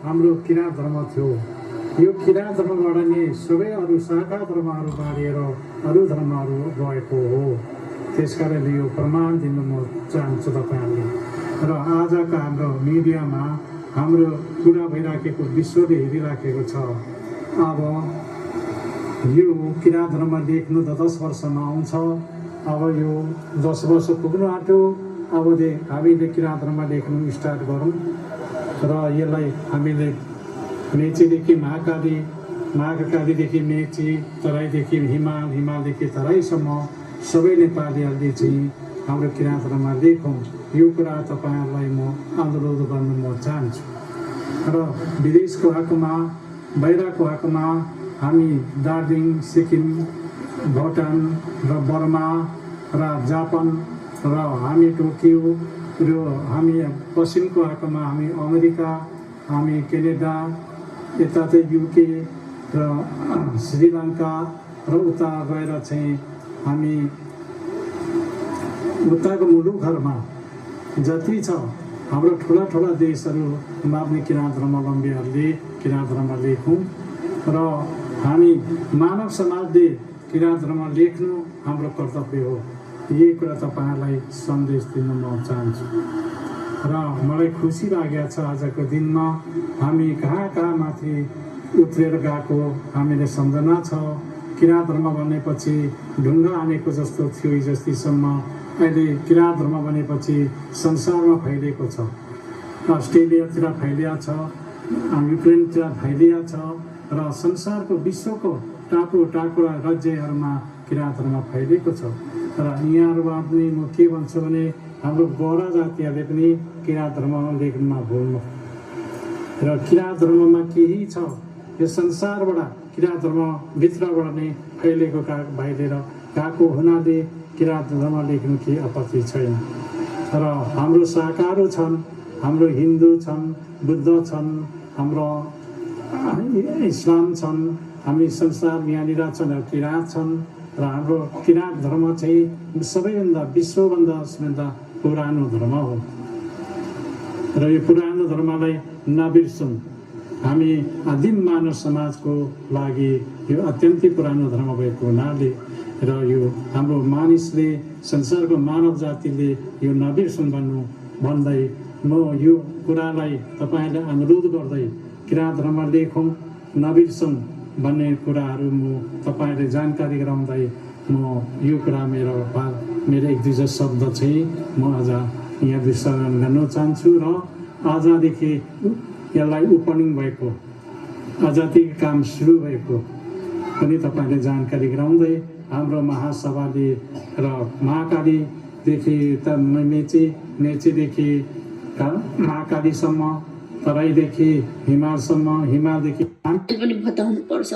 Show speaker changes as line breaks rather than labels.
हाम्रो किराँत धर्म थियो। यो किराँत धर्मबाट नै सबै अरू शाखा धर्महरू बाँडिएर अरू धर्महरू गएको हो। त्यसकारणले यो प्रमाण दिन म चाहन्छु तपाईँहरूले। र आजका हाम्रो मिडियामा हाम्रो कुरा भइराखेको विश्वले हेरिराखेको छ। अब यो किराँत धर्म लेख्नु त 10 वर्षमा आउँछ। अब यो 10 वर्ष पुग्नु आँट्यो। अबदेखि हामीले किराँत धर्म लेख्नु स्टार्ट गरौँ र यसलाई हामीले मेचीदेखि महाकाली, महाकालीदेखि मेची, तराईदेखि हिमाल, हिमालदेखि तराईसम्म सबै नेपालीहरूले चाहिँ हाम्रो किराँत धर्म लेखौँ। यो कुरा तपाईँहरूलाई म अनुरोध गर्नु म चाहन्छु। र विदेशको हकमा, बाहिरको हकमा हामी दार्जिलिङ, सिक्किम, भुटान र बर्मा र जापान र हामी टोकियो र हामी पश्चिमको हकमा हामी अमेरिका, हामी क्यानाडा, यता चाहिँ युके र श्रीलङ्का र उता गएर चाहिँ हामी उताको मुलुकहरूमा जति छ हाम्रो ठुला ठुला देशहरूमा पनि किराँत धर्मावलम्बीहरूले किराँत धर्म लेखौँ र हामी मानव समाजले किराँत धर्म लेख्नु हाम्रो कर्तव्य हो। यही कुरा तपाईँहरूलाई सन्देश दिन म चाहन्छु। र मलाई खुसी लागेको छ आजको दिनमा हामी कहाँ कहाँ माथि उत्रेर गएको हामीले सम्झना छ। किराँत धर्म भनेपछि ढुङ्गा हानेको जस्तो थियो हिजोअस्तिसम्म, अहिले किराँत धर्म भनेपछि संसारमा फैलिएको छ। अस्ट्रेलियातिर फैलिया छ, युक्रेनतिर फैलिया छ र संसारको विश्वको टापु टाकुरा राज्यहरूमा किराँत धर्म फैलिएको छ। र यहाँहरूमा पनि म के भन्छु भने हाम्रो गोरा जातिहरूले पनि किराँत धर्म लेख्नुमा भुल्नु र किराँत धर्ममा केही छ यो संसारबाट किराँत धर्मभित्रबाट नै फैलेको भइदिएर गएको हुनाले किराँत धर्म लेख्नु केही आपत्ति छैन। र हाम्रो शाखाहरू छन्, हाम्रो हिन्दू छन्, बुद्ध छन्, हाम्रो इस्लाम छन्, हामी संसार यहाँनिर छन्, किराँत छन् र हाम्रो किराँत धर्म चाहिँ सबैभन्दा विश्वभन्दा सबैभन्दा पुरानो धर्म हो। र यो पुरानो धर्मलाई नबिर्सौँ। हामी आदिम मानव समाजको लागि यो अत्यन्तै पुरानो धर्म भएको हुनाले र यो हाम्रो मानिसले संसारको मानव जातिले यो नबिर्सौँ भन्दै म यो कुरालाई तपाईँलाई अनुरोध गर्दै किराँत धर्म लेखौँ, नबिर्सौँ भन्ने कुराहरू म तपाईँले जानकारी गराउँदै म यो कुरा मेरो 1-2 शब्द चाहिँ म आज यहाँ विश्लेषण गर्न चाहन्छु। र आजदेखि यसलाई ओपनिङ भएको, आजदेखि काम सुरु भएको पनि तपाईँले जानकारी गराउँदै हाम्रो महासभाले र महाकालीदेखि मेचीदेखि महाकालीसम्म, तराईदेखि हिमालसम्म, हिमालदेखि
पनि बताउनु पर्छ।